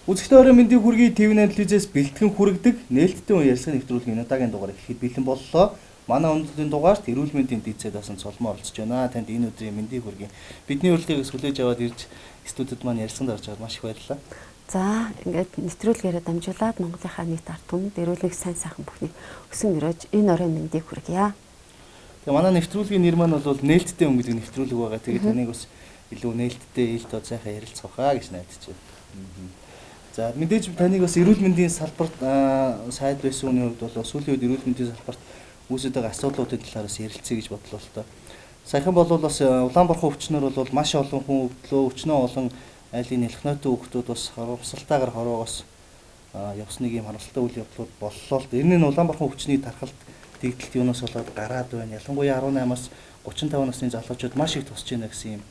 Үзэгчдээ мэндийг хүргэе. ТV8 телевизээс бэлтгэн хүргэдэг нээлттэй үе ярилцлага нэвтрүүлгийн удаагийн дугаар ихэд бэлэн боллоо. Манай өнөөдрийн дугаарт эрүүл мэндийн дэд дасан цолмоо оролцож байна. Танд энэ өдрийн мэндийг хүргэе. Бидний урилгыг хүлээж аваад ирж студид маань ярилцлаганд орж аваад маш их баярлалаа. За, ингээд нэвтрүүлгээрээ дамжуулаад Монголынхаа нийт ард түмэнд эрүүлэг сайн сайхан бүхнийг өсөн өрөөж энэ оройн мэндийг хүргье. Тэгээ манай нэвтрүүлгийн нэр маань бол нээлттэй өнгө гэдэг нэвтрүүлэг байгаа. Тэгээ таныг бас илүү нээлттэй ил тод сайхан ярилцах хаа гэж найдаж байна. За мэдээж таныг бас эрүүл мэндийн салбарт сайд байсан үний хувьд бол сүүлийн үед эрүүл мэндийн салбарт үүсэж байгаа асуудлуудын талаараас ярилцъя гэж бодлоо л тоо. Саяхан бол бас Улаанбаатар өвчнөр бол маш олон хүн өвдлөө, өчнөө олон айлын нэлэх нойтон хүүхдүүд бас хоромсалтаагаар хороогоос явсныг юм харамсалтай үйл явдлууд боллоо л. Энэ нь Улаанбаатар өвчний тархалт дэгдэлт юунаас болоод гараад байна. Ялангуяа 18-аас 35 насны залуучууд маш их тусч байна гэсэн юм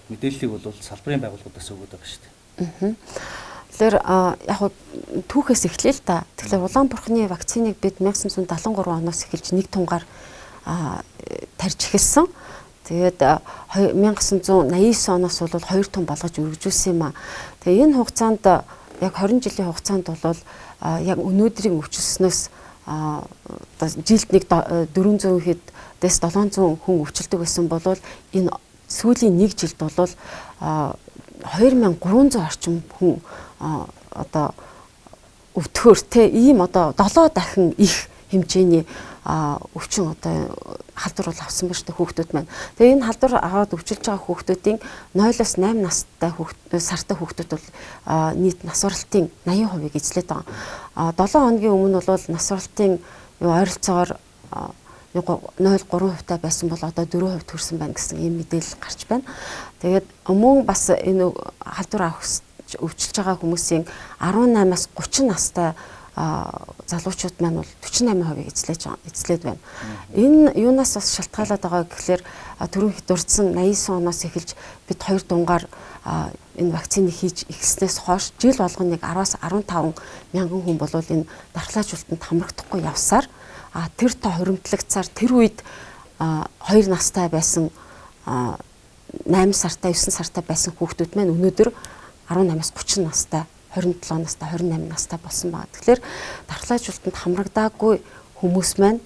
мэдээллийг бол салбарын байгууллагуудаас өгöd байгаа шүү дээ. Тэгэхээр яг түүхээс эхлэе л та. Тэгэхээр Улаанбаатарны вакциныг бид 1973 оноос эхэлж нэг тунгаар тарьж эхэлсэн. Тэгээд 1989 оноос бол 2 тун болгож өргөжүүлсэн юм аа. Тэгээ энэ хугацаанд яг 20 жилийн хугацаанд бол яг өнөөдрийн өвчлснөөс жилд нэг 400 хэд-дэс 700 хүн өвчлөдөг байсан бол энэ сүүлийн нэг жилд бол 2300 орчим хүн одоо өвдөхөөр те ийм одоо 7 дахин их хэмжээний өвчин одоо халдвар бол авсан байна шүү дээ хүүхдүүд маань. Тэгээ энэ халдвар аваад өвчилж байгаа хүүхдүүдийн 0-8 настай сартай хүүхдүүд бол нийт нас баралтын 80% эзлээд байгаа. 7 хоногийн өмнө бол нас баралтын ойролцоогоор 0.3% байсан бол одоо 4% төрсөн байна гэсэн ийм мэдээлэл гарч байна. Тэгээд мөн бас энэ халдвар авах өвчлөж байгаа хүмүүсийн 18-аас 30 настай залуучууд маань бол 48% эзлээд байна. Энэ юунаас бас шалтгаалаад байгаа гэхээр түрүүн дурдсан 89 оноос эхэлж бид 2 дунгаар энэ вакциныг хийж эхэлснээс хойш жил болгоныг 10-аас 15 мянган хүн бол энэ дархлаажуулалтанд хамрагдахгүй явсаар тэр та хуримтлагцаар тэр үед 2 настай байсан 8 сартай 9 сартай байсан хүүхдүүд маань өнөөдөр 18-аас 30 настай 27 настай 28 настай болсон байна. Тэгэхээр дархлаажуулалтанд хамрагдаагүй хүмүүс маань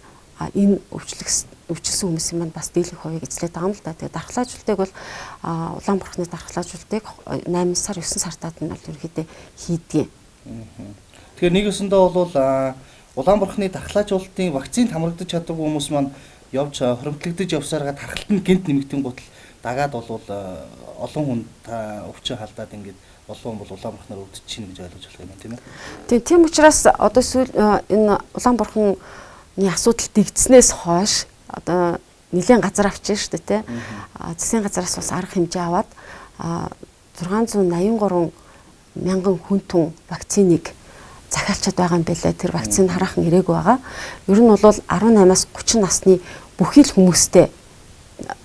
энэ өвчлсөн хүмүүсийн маань бас дийлэнх хувийг эзлээд байгаа юм л да. Тэгээд дархлаажуулалтыг бол Улаанбаатарны дархлаажуулалтыг 8 сар 9 сартаад нь бол ерөнхийдөө хийдэг. Тэгэхээр нэг өсөндөө бол Улаанбаатарны дархлаажуулалтын вакцинд хамрагдаж чаддаг хүмүүс маань явж хоримтлагдаж явсараа тархалт нь гинт нэмэгдэн гутал дагаад бол олон хүн өвчин халдаад ингээд олон бол Улаанбаатараар өвдөж чинь гэж ойлгож болох юм тийм ээ. Тийм учраас одоо энэ Улаанбаатарны асуудал дэгдснээс хойш одоо нэлээд газар авчих шүү дээ тийм. Засгийн газараас бас арга хэмжээ аваад 683 мянган хүн тун вакциныг захиалчаад байгаа юм билээ. Тэр вакцины хараахан ирээгүй байгаа. Ер нь бол 18-аас 30 насны бүхий л хүмүүстэй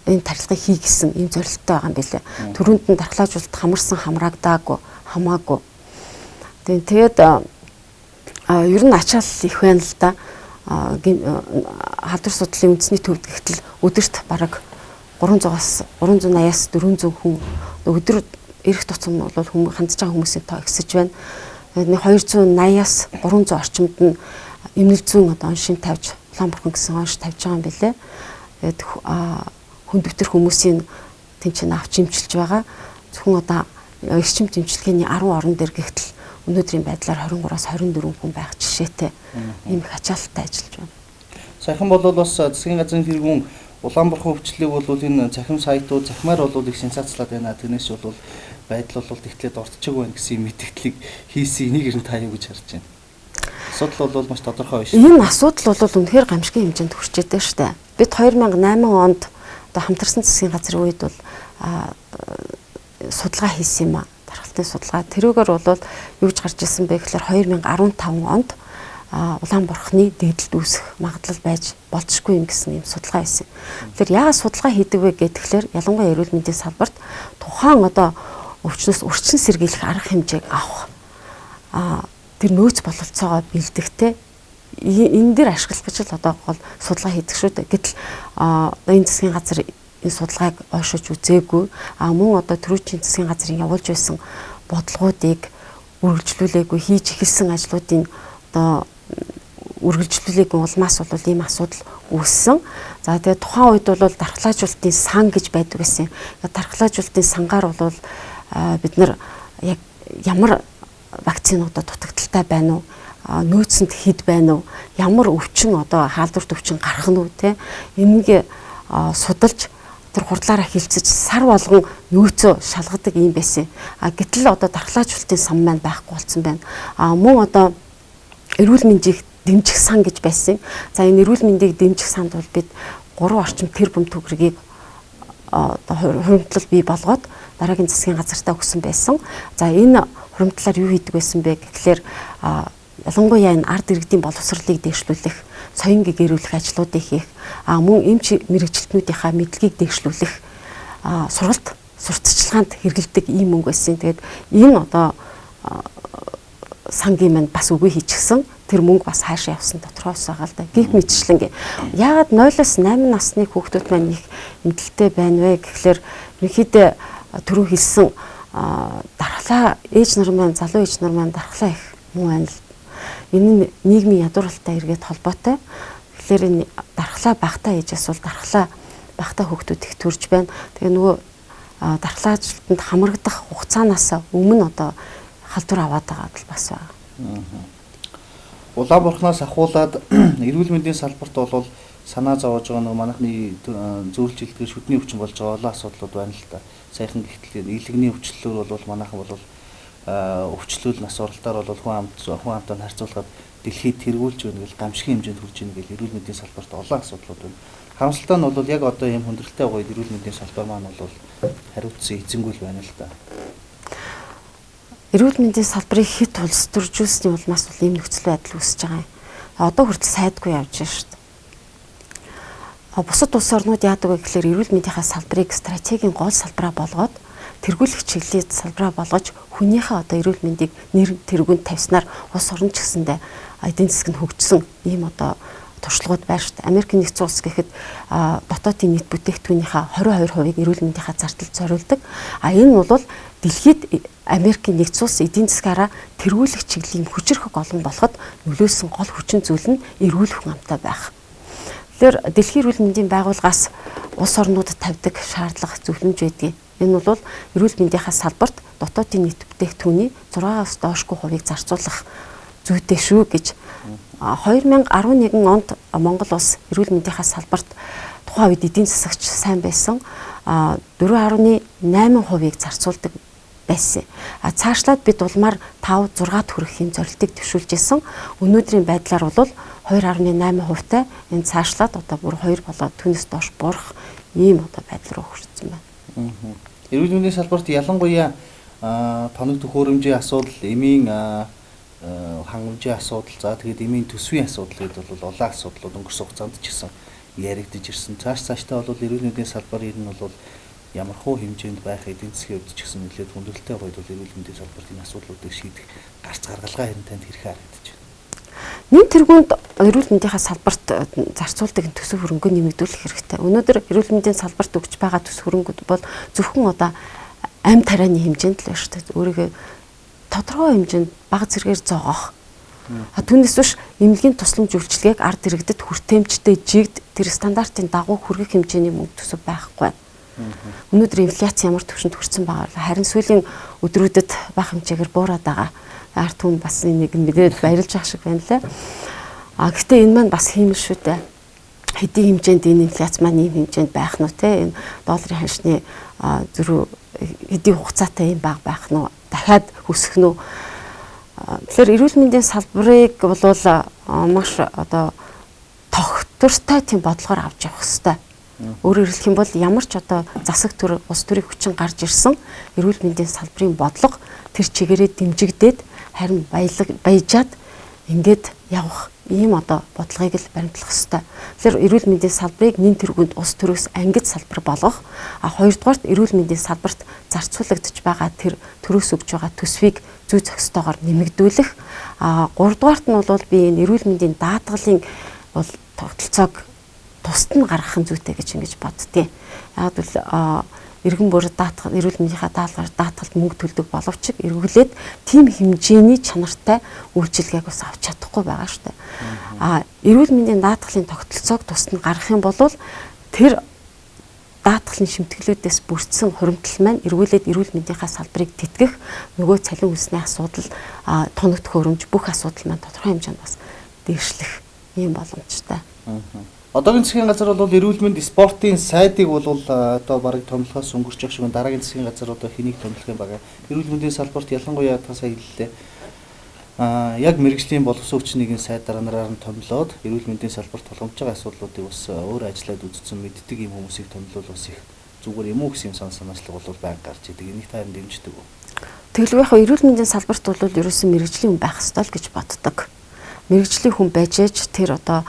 энэ тархилгыг хий гэсэн ийм зорилттой байгаа юм билээ. Төрөнд нь дархлаажуулалт хамарсан хамрагдаагүй хамаагүй. Тэгээд ер нь ачаал их байна л да. Халдвар судлалын үндэсний төвд гэхтэл өдөрт бараг 300-аас 380-аас 400 хүн өдөр эрэх тусам бол хандж байгаа хүмүүсийн тоо ихсэж байна. 280-аас 300 орчимд нь эмнэлэг зүүн одоо оншин тавьж Улаанбаатар гэсэн онш тавьж байгаа юм билээ. Тэгээд хүн дэвтэр хүмүүсийн тэнцэн авч имчилж байгаа. Зөвхөн одоо эрчим дэмжлэгийн 10 орон дээр гэхтэл өнөөдрийн байдлаар 23-аас 24 хүн байх жишээтэй ийм их ачаалттай ажиллаж байна. Саяхан бол бас засгийн газрын тэргүүн Улаанбаатар өвчлөлийг бол энэ цахим сайтууд захимаар бол их сенсацлаад байна. Тэрнээс бол байдал бол тэгтлээд ортчиг байна гэсэн мэдээллийг хийсэн. Энийг ер нь та юу гэж харж байна? Асуудал бол маш тодорхой байна шүү. Энэ асуудал бол үнэхээр гамшигын хэмжээнд хүрчээд байна шүү дээ. Бид 2008 онд одоо хамтарсан засгийн газрын үед бол судалгаа хийсэн юм аа. Дархлалтын судалгаа. Тэрүүгээр бол юу гэж гарч ирсэн бэ гэхээр 2015 онд Улаанбаатарны дэгдэлт үүсэх магадлал байж болцсохгүй юм гэсэн юм судалгаа хийсэн. Тэгэхээр яагаад судалгаа хийдэг вэ гэхээр ялангуяа эрүүл мэндийн салбарт тухайн одоо өвчнөөс өрчин сэргийлэх арга хэмжээг авах тэр нөөц бололцоогоо бэлдэхтэй энэ дээр ашиглах гэж л одоо гол судалгаа хийдэг шүү дээ. Гэтэл энэ засгийн газар энэ судалгааг ойшооч үзээгүй. Мөн одоо төрөөчийн засгийн газрын явуулж байсан бодлогоодыг үргэлжлүүлээгүй хийж эхэлсэн ажлуудын одоо үргэлжлүүлээгүй улмаас бол ийм асуудал үүссэн. За тэгээд тухайн үед бол дархлаажуулалтын сан гэж байдаг байсан. Дархлаажуулалтын сангаар бол бид нар яг ямар вакцинуудад дутагдaltaй байна уу? Нөөцөнд хэд байна уу? Ямар өвчин одоо хаалдварт өвчин гарах нь үү те? Энийг судалж тэр хурдлаараа хилцэж сар болгон нөөцөө шалгадаг юм байсан. Гэтэл одоо дархлаажуулалтын сан маань байхгүй болсон байна. Мөн одоо эрүүл мэндийг дэмжих сан гэж байсан. За энэ эрүүл мэндийг дэмжих санд бол бид 3 орчим тэрбум төгрөгийг одоо хуримтлал бий болгоод дараагийн засгийн газартаа өгсөн байсан. За энэ хуримтлалаар юу хийдэг байсан бэ гэхлээр ялангуяа энэ ард иргэдийн боловсролыг дэвшлүүлэх, соёнгийг гэрүүлэх ажлуудыг хийх, мөн эмч мэрэгчлэтнүүдийнхаа мэдлэгийг дэвшлүүлэх, сургалт, сурталчилгаанд хэрэгэлдэг ийм мөнгө байсан. Тэгээд энэ одоо сангийн манд бас үгүй хийчихсэн. Тэр мөнгө бас хаашаа явсан тодорхой ус байгаа л да. Гэх мэтчлэн яагаад 0-8 насны хүүхдүүд маань их эмдэлтэй байна вэ гэхлээр ерөнхийдөө түрүү хэлсэн дархлаа ээж нар маань залуу ээж нар маань дархлаа их муу байна л. Энэ нь нийгмийн ядууралтай эргээд холбоотой. Тэгэхээр энэ дархлаа багтаа ээжээс бол дархлаа багтаа хүүхдүүд их төрж байна. Тэгээ нөгөө дархлаажлалтанд хамрагдах хугацаанаас өмнө одоо халдвар аваад байгаа бол бас байна. Улаан бурхнаас ахуулаад эрүүл мэндийн салбарт бол санаа зовоож байгаа нэг манайхны зөвлөж илтгэж шүдний өвчин болж байгаа олон асуудлууд байна л да. Саяхан гэхдээ илэгний өвчлөлөөр бол манайхан бол өвчлөл нас оролтоор бол хүн амтаа харьцуулахад дэлхийд тэргүүлж байна гэл гамшигын хэмжээнд хүрж ийн гэл эрүүл мэндийн салбарт олон асуудлууд байна. Харамсалтай нь бол яг одоо ийм хүндрэлтэй байгаа эрүүл мэндийн салбар маань бол хариуцсан эзэмгүй байна л да. Эрүүл мэндийн салбарыг хэд улсдөржүүлсний улмаас бол ийм нөхцөл байдал үүсэж байгаа юм. Одоо хүртэл сайдгүй явж байна шүү дээ. Бусад улс орнууд яадаг вэ гэхээр эрүүл мэндийнхаа салбарыг стратегийн гол салбараа болгоод тэргүүлэх чиглэлийг салбараа болгож хүнийхээ одоо эрүүл мэндийг нэр тэргүүнд тавьснаар улс орн ч гэсэндээ эдийн засаг нь хөгжсөн ийм одоо туршлагууд байна шүү дээ. Америкийн нэгдсэн улс гэхэд дотоодын нийт бүтээгдэхүүнийхээ 22% эрүүл мэндийнхаа зардалд зориулдаг. Энэ нь бол дэлхийд Америкийн нэгдсэн улс эдийн засгаараа тэргүүлэх чиглэлийн хүчирхэг олон болоход нөлөөсөн гол хүчин зүйл нь эрүүл хүн амтай байх. Тэгэхээр дэлхийн эрүүл мэндийн байгууллагаас улс орнуудад тавьдаг шаардлага зөвлөмж байдгийг. Энэ бол эрүүл мэндийнхаа салбарт дотоодын нийт бүтээгдэхүүний 6-аас доошгүй хувийг зарцуулах зүйтэй шүү гэж 2011 онд Монгол улс эрүүл мэндийнхаа салбарт тухайн үед эдийн засагч сайн байсан 4.8%-ийг зарцуулдаг байсан. Цаашлаад бид улмаар 5-6 төгрөгийн зорилтыг төвшүүлж исэн. Өнөөдрийн байдлаар бол 2.8%-тай энэ цаашлаад одоо бүр 2 болоод түүнээс доош буурах ийм одоо байдал руу хүрсэн байна. Эрүүл мэндийн салбарт ялангуяа тоног төхөөрөмжийн асуудал, эмийн хангамжийн асуудал, за тэгээд эмийн төсвийн асуудал гэдэг бол олон асуудлууд өнгөрсөн хугацаанд ч гэсэн яригдж ирсэн. Цаашдаа бол эрүүл мэндийн салбар ер нь бол ямар хуу хэмжээнд байх эдийн засгийн хувьд ч гэсэн нэлээд хүндрэлтэй байд бол эрүүл мэндийн салбарт энэ асуудлуудыг шийдэх гарц гаргалгаа харин танд хэрхэн харагдаж байна? Нийт тэргуунд эрүүл мэндийнхаа салбарт зарцуулдаг төсөв хөрөнгөө нэмэгдүүлэх хэрэгтэй. Өнөөдөр эрүүл мэндийн салбарт өгч байгаа төсөв хөрөнгүүд бол зөвхөн одоо амь тарианы хэмжээнд л байна шүү дээ. Өөрийгөө тодорхой хэмжээнд бага зэрэгээр зоогох. Түүнээс биш эмнэлгийн тусламж үйлчилгээг ард иргэдэд хүртээмжтэй жигд тэр стандартын дагуу хүргэх хэмжээний мөнгө төсөв байхгүй. Өнөөдөр инфляц ямар түвшинд хүрсэн байгаа вэ? Харин сүүлийн өдрүүдэд бага хэмжээгээр буураад байгаа. Ард түмэн бас нэг мэдээд баярлж ах шиг байна лээ. Гэхдээ энэ маань бас хиймэл шүү дээ. Хэдийн хэмжээнд энэ инфляц маань ийм хэмжээнд байх нь те энэ долларын ханшны зөрүү хэдийн хугацаатай юм байх нь дахиад өсөх нь. Тэгэхээр эрүүл мэндийн салбарыг бол маш одоо тогтвортой тийм бодлогоор авч явах хэрэгтэй. Өөрөөр хэлэх юм бол ямар ч одоо засаг төр улс төрийн хүчин гарч ирсэн эрүүл мэндийн салбарын бодлого тэр чигээрээ дэмжигдээд харин баяжаад ингээд явах ийм одоо бодлогыг л баримтлах хэрэгтэй. Тэгэхээр эрүүл мэндийн салбарыг нэн тэргуунд улс төрөөс ангид салбар болгох, хоёрдугаарт эрүүл мэндийн салбарт зарцуулагдж байгаа тэр төрөөс өгж байгаа төсвийг зүй зохистойгоор нэмэгдүүлэх, гуравдугаарт нь бол би энэ эрүүл мэндийн даатгалын бол тогтолцоог тусад нь гаргах нь зүйтэй гэж ингэж боддتي. Яг бол эргэн бүрд даатгал эрүүл мэндийнхаа даатгалд мөнгө төлдөг боловч эргүүлээд тийм хэмжээний чанартай үйлчилгээг бас авч чадахгүй байгаа шүү дээ. Эрүүл мэндийн даатгалын тогтолцоог тусад нь гаргах юм бол тэр даатгалын шимтгэлүүдээс бүрдсэн хуримтлал маань эргүүлээд эрүүл мэндийнхаа салбарыг тэтгэх нөгөө цалин үлсний асуудал, тоногт хөрөмж бүх асуудал маань тодорхой хэмжээнд бас дээшлэх юм боломжтой. Одоогийн засгийн газар бол эрүүл мэнд спортын сайдыг бол одоо бараг томилхоос өнгөрч явах шиг дараагийн засгийн газар одоо хэнийг томилох юм байгаа. Эрүүл мэндийн салбарт ялангуяа та сая хэллээ. Яг мэрэгжлийн боловсон хүчний сайд дараагаар нь томилоод эрүүл мэндийн салбарт тулгамж байгаа асуудлуудыг бас өөр ажиллаад үзсэн мэддэг юм хүмүүсийг томилуул бас их зүгээр юм уу гэсэн санаачлаг бол байнга гарч идэг. Энийг та харин дэмждэг үү? Тэгэлгүй яг эрүүл мэндийн салбарт бол ерөөсөн мэрэгжлийн хүн байх ёстой л гэж боддог. Мэрэгжлийн хүн байж тэр одоо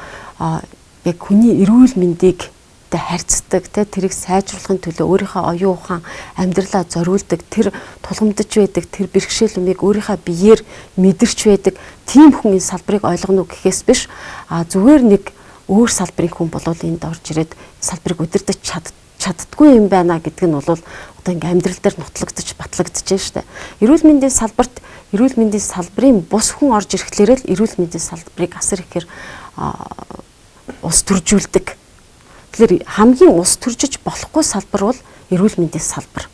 яг хүний эрүүл мэндийг харьцдаг, тэрийг сайжруулахын төлөө өөрийнхөө оюун ухаан амьдралаа зориулдаг, тэр тулгамдж байдаг, тэр бэрхшээл юмыг өөрийнхөө биеэр мэдэрч байдаг тийм хүн энэ салбарыг ойлгоно гэхээс биш зүгээр нэг өөр салбарын хүн болол энд орж ирээд салбарыг удирдах чаддгүй юм байна гэдэг нь бол одоо ингээм амьдрал дээр нотлогдож батлагдаж байна шүү дээ. Эрүүл мэндийн салбарт эрүүл мэндийн салбарын бус хүн орж ирэхлээр л эрүүл мэндийн салбарыг асар ихээр ус төржүүлдэг. Тэгэхээр хамгийн ус төржиж болохгүй салбар бол эрүүл мэндийн салбар.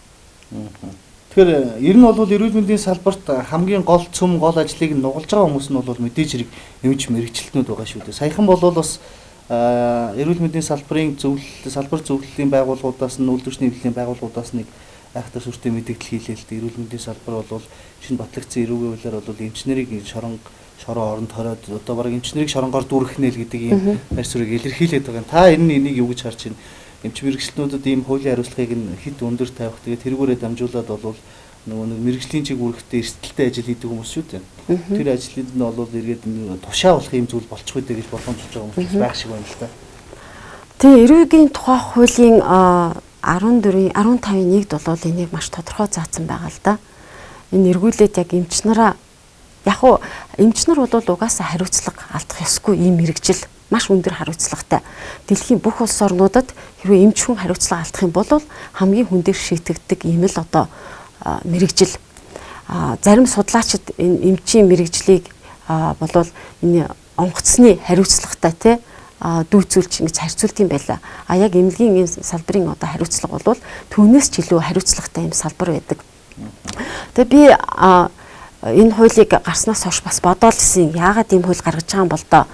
Тэгэхээр ер нь бол эрүүл мэндийн салбарт хамгийн гол цөм гол ажлыг нугалж байгаа хүмүүс нь бол мэдээж хэрэг эмч мэрэгчлэтнүүд байгаа шүү дээ. Саяхан бол бас эрүүл мэндийн салбарын салбар зөвлөлийн байгууллагуудаас нь үйлдвэрчний хэвлэлийн байгууллагуудаас нэг айхтар сүртэй мэдээлэл хийлээ л дээ. Эрүүл мэндийн салбар бол шинэ батлагдсан эрүүгийн хуулиар бол эмчнэрийг шорон оронд хороод одоо бараг эмчнэрийг шоронгоор дүүргэх нэ л гэдэг ийм байр суурийг илэрхийлээд байгаа. Та энэ энийг юу гэж харж байна? Эмч мэрэгчлэнүүдэд ийм хуулийн хариуцлагыг нь хит өндөр тавих. Тэгээд тэргүүрээ дамжуулаад бол нөгөө нэг мэрэгжлийн чиг үүрэгтэй эрсдэлтэй ажил хийдэг хүмүүс шүү дээ. Тэр ажлууд нь бол эргээд тушаа болох юм зүйл болчих үү гэж боломжтой байгаа хүмүүс байх шиг байна л та. Тэгээ эрүүгийн тухай хуулийн 15-ийн 1-д бол энийг маш тодорхой заасан байгаа л да. Энэ эргүүлээд яг эмч нараа яг уу эмч нар бол угаасаа хариуцлага алдах ёсгүй ийм мэрэгжил маш өндөр хариуцлагатай. Дэлхийн бүх улс орнуудад хэрвээ эмч хүн хариуцлага алдах юм бол хамгийн хүн дээр шийтгдэг ийм л одоо мэрэгжил. Зарим судлаачид энэ эмчийн мэрэгжлийг болвол энэ онгоцны хариуцлагатай дүүцүүлж ингэж харьцуулт юм байла. Яг эмнэлгийн энэ салбарын одоо хариуцлага бол түүнээс ч илүү хариуцлагатай юм салбар байдаг. Тэгээ би энэ хуулийг гарснаас хойш бас бодоол гэсэн яагаад ийм хууль гаргаж байгаа юм бол доо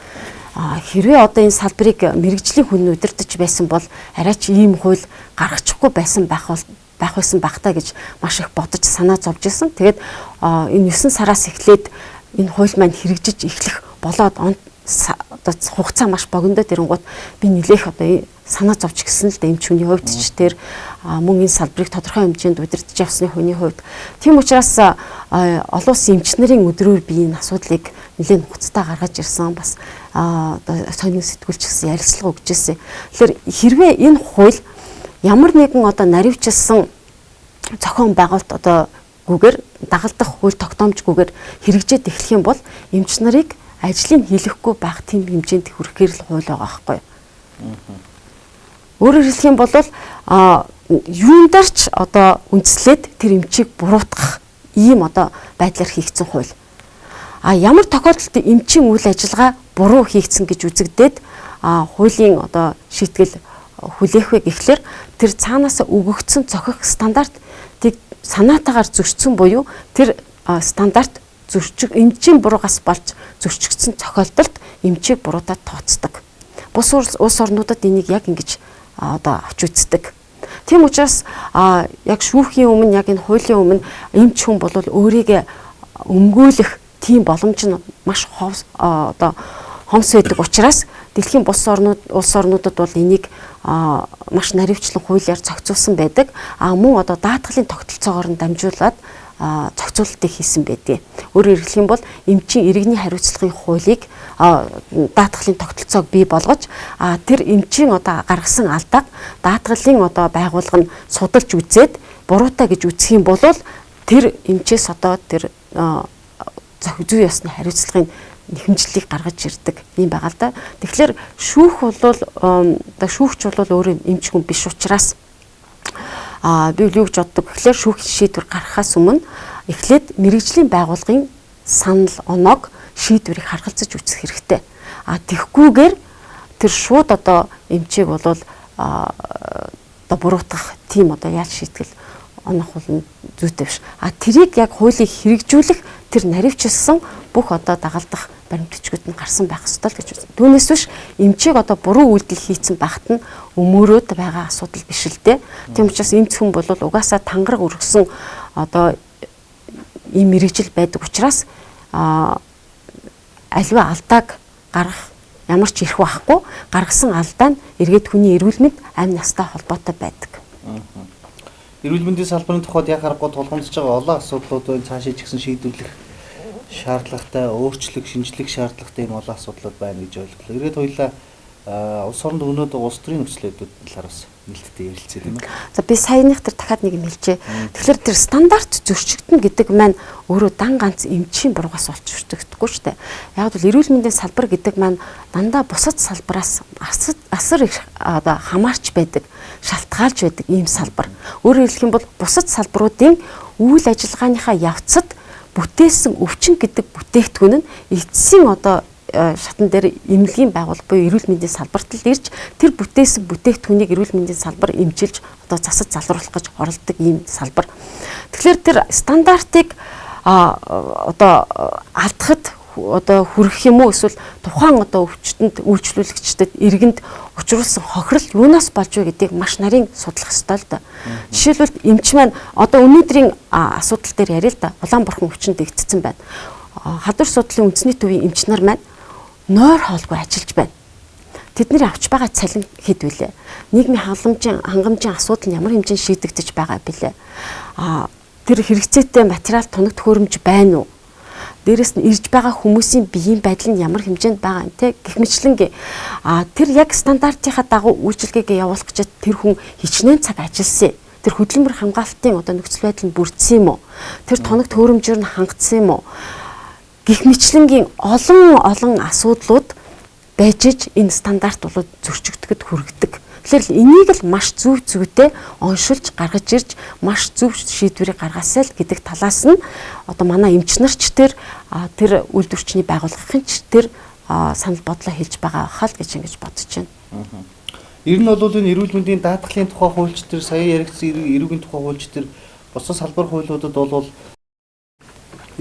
хэрвээ одоо энэ салбарыг мэрэгжлийн хүн удирдах байсан бол арай ч ийм хууль гаргачихгүй байсан байх байсан багтаа гэж маш их бодож санаа зовж исэн. Тэгээд энэ 9 сараас эхлээд энэ хууль маань хэрэгжиж эхлэх болоод одоо хугацаа маш богино дэрэнгууд би нэлээх одоо санаа зовж гисэн л да эмч хүний хувьд ч тэр мөн энэ салбарыг тодорхой хэмжээнд удирдах явсны хүний хувьд. Тийм учраас олон улсын эмч нарын өдрөөр би энэ асуудлыг нэлээд хугацаа гаргаж ирсэн бас одоо сонин сэтгүүлч гэсэн ярилцлага өгч ирсэн. Тэгэхээр хэрвээ энэ хууль ямар нэгэн одоо наривчилсан зохион байгуулалт одоо гүгээр дагалдах хууль тогтоомжгүйгээр хэрэгжээд эхлэх юм бол эмч нарыг ажлыг хийлэхгүй байх тийм хэмжээнд хүрэхээр л хууль байгаа байхгүй. Өөрөөр хэлэх юм бол юундарч одоо үндслээд тэр эмчийг буруутгах ийм одоо байдлаар хийгдсэн хууль. Ямар тохиолдолд эмчийн үйл ажиллагаа буруу хийгдсэн гэж үзэгдээд хуулийн одоо шийтгэл хүлээх вэ гэхлээр тэр цаанаас өгөгдсөн цохих стандартыг санаатаагаар зөрчсөн буюу тэр стандарт эмчийн буруугаас болж зөрчигдсөн тохиолдолд эмчийг буруутаад тооцдог. Бус улс орнуудад энийг яг ингэж одоо авч үздэг. Тийм учраас яг шүүхийн өмнө яг энэ хуулийн өмнө эмч хүн бол өөрийгөө өмгөөлөх тийм боломж нь маш одоо хомс байдаг учраас дэлхийн улс орнуудад бол энийг маш наривчлан хуулиар зохицуулсан байдаг. Мөн одоо даатгалын тогтолцоогоор нь дамжуулаад зохицуулалтыг хийсэн байдгийг. Өөрөөр хэлэх юм бол эмчийн иргэний хариуцлагын хуулийг даатгалын тогтолцоог бий болгож тэр эмчийн одоо гаргасан алдааг даатгалын одоо байгууллага нь судалж үзээд буруутай гэж үзэх юм бол тэр эмчээс одоо тэр зүй ёсны хариуцлагын нэхэмжлэлийг гаргаж ирдэг юм байгаа л да. Тэгэхээр шүүгч бол өөрөө эмч хүн биш учраас би юу гэж боддог гэхээр шүүхийн шийдвэр гаргахаас өмнө эхлээд мэрэгжлийн байгууллагын санал оноог шийдвэрийг харгалзаж үзэх хэрэгтэй. Тэгхгүйгээр тэр шууд одоо эмчийг болвол одоо буруутгах тийм одоо яаж шийтгэл онох бол зүйтэй биш. Тэрийг яг хуулийг хэрэгжүүлэх тэр наривчилсан бүх одоо дагалдах баримтчгүүд нь гарсан байх ёстой л гэж үздэг. Түүнээс биш эмчийг одоо буруу үйлдэл хийцэн багт нь өмөрөөд байгаа асуудал биш л дээ. Тийм учраас эмч хүн бол угаасаа тангараг өргөсөн одоо ийм мэрэгжил байдаг учраас аливаа алдааг гаргах ямар ч эрх байхгүй, гаргасан алдаа нь эргээд хүний эрүүл мэнд амь настай холбоотой байдаг. Эрүүл мэндийн салбарын тухайд яг харахгүй тулгамдж байгаа олон асуудлуудыг цаашаа ч гэсэн шийдвэрлэх шаардлагатай, өөрчлөх, шинжлэх шаардлагатай юм олон асуудлууд байна гэж ойлголоо. Эргээд хоёлаа улс оронд өнөөдөр улс төрийн нөхцөлөд талаараас нэлттэй ярилцээ тийм үү? За би саяных тэр дахиад нэг юм хэлжээ. Тэгэхээр тэр стандарт зөрчигдөн гэдэг маань өөрөө дан ганц эмчийн буруугаас олж өртөгдөхгүй шүү дээ. Яг бол эрүүл мэндийн салбар гэдэг маань дандаа бусад салбараас асар их одоо хамаарч байдаг, шалтгаалж байдаг ийм салбар. Өөрөөр хэлэх юм бол бусад салбаруудын үйл ажиллагааныхаа явцад бүтээсэн өвчин гэдэг бүтээгдэхүүн нь эцсийн одоо шатан дээр эмнэлгийн байгууллага буюу эрүүл мэндийн салбарт л ирж тэр бүтээсэн бүтээгдэхүүнийг эрүүл мэндийн салбар эмчилж одоо засаж залруулах гэж оролдог ийм салбар. Тэгэхээр тэр стандартыг одоо алдахад одоо хүрэх юм уу эсвэл тухайн одоо өвчтөнд үйлчлүүлэгчдэд иргэнд учруулсан хохирол юунаас болж вэ гэдгийг маш нарийн судлах ёстой л да. Жишээлбэл эмч маань одоо өнөөдрийн асуудал дээр яриа л да. Улаанборхон өвчнөд игдсэн байна. Хадвар судлалын үндэсний төвийн эмч нар маань нойр хоолгүй ажиллаж байна. Тэдний авч байгаа цалин хэд вүлээ? Нийгмийн хангамжийн асуудал нь ямар хэмжээнд шийдэгдэж байгаа бэлээ? Тэр хэрэгцээтэй материал тунагт хөрөмж байна уу? Дээрээс нь ирж байгаа хүмүүсийн биеийн байдал нь ямар хэмжээнд байгаа юм те гэх мэтлэнгээ тэр яг стандартынхаа дагуу үйлчилгээгээ явуулах гэж тэр хүн хичнээн цаг ажилласан. Тэр хөдөлмөр хамгаалтын одоо нөхцөл байдал нь бүрдсэн юм уу? Тэр тунагт хөрөмжөөр нь хангацсан юм уу? Гэх мэтлэнгийн олон асуудлууд байж иж энэ стандарт бол зөрчигдөхөд хүргэдэг. Тэгэхээр энийг л маш зөв зүйтэй оншилж гаргаж ирж маш зөв шийдвэрийг гаргасаа л гэдэг талаас нь одоо манай эмч нарч тэр үйлдвэрчний байгууллагын ч тэр санал бодлоо хэлж байгаа хаа л гэж ингэж бодож байна. Ер нь бол энэ эрүүл мэндийн даатгалын тухай хуульч тэр сая яригдсан эрүүгийн тухай хуульч тэр бусад салбар хуулиудад бол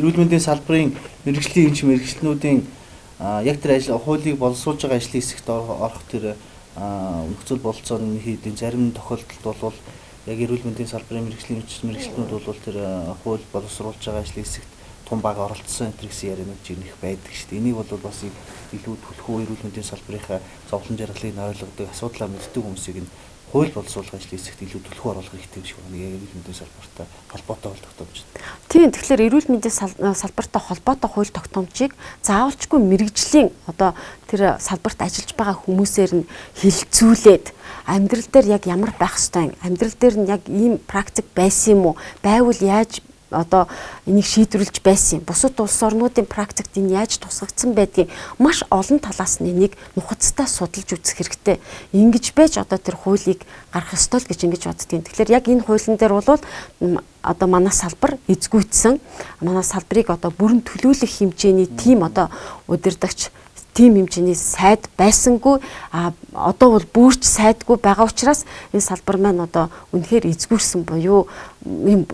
эрүүл мэндийн салбарын мэрэгжлийн эмч мэрэгчлэнүүдийн яг тэр ажил хуулийг боловсруулж байгаа ажлын хэсэгт орох тэр нөхцөл бололцооны хийдийн зарим тохиолдолд бол яг эрүүл мэндийн салбарын мэрэгжлийн эмч мэрэгчлэнүүд бол тэр хууль боловсруулж байгаа ажлын хэсэгт тун баг оролцсон энэ гэсэн ярианууд жинэх байдаг шүү дээ. Энийг бол бас илүү төлхөө эрүүл мэндийн салбарынхаа зовлон жаргалыг ойлгодог, асуудлаа мэддэг хүмүүсийг нь хууль боловсруулах ажлын хэсэгт илүү төлхөө оруулах хэрэгтэй юм шиг байна. Яг эрүүл мэндийн салбартай холбоотой хууль тогтоомж. Тийм тэгэхээр эрүүл мэндийн салбартай холбоотой хууль тогтоомжийг заавалчгүй мэрэгжлийн одоо тэр салбарт ажиллаж байгаа хүмүүсээр нь хилцүүлээд амьдрал дээр яг ямар байх ёстой юм, амьдрал дээр нь яг ийм практик байсан юм уу, байвал яаж одоо энийг шийдвэрлэж байсан юм. Бусад улс орнуудын практикт энэ яаж тусгагдсан байдгийг маш олон талаас нь энийг нухацтай судалж үзэх хэрэгтэй. Ингэж байж одоо тэр хуулийг гаргах ёстой л гэж ингэж боддгийн. Тэгэхээр яг энэ хуулийн дээр бол одоо манай салбар эзгүйцсэн, манай салбарыг одоо бүрэн төлөөлөх хэмжээний тим одоо удирдагч тим хэмжээний сайд байсангүй одоо бол бүрч сайдгүй байгаа учраас энэ салбар маань одоо үнэхээр эзгүүрсэн буюу юм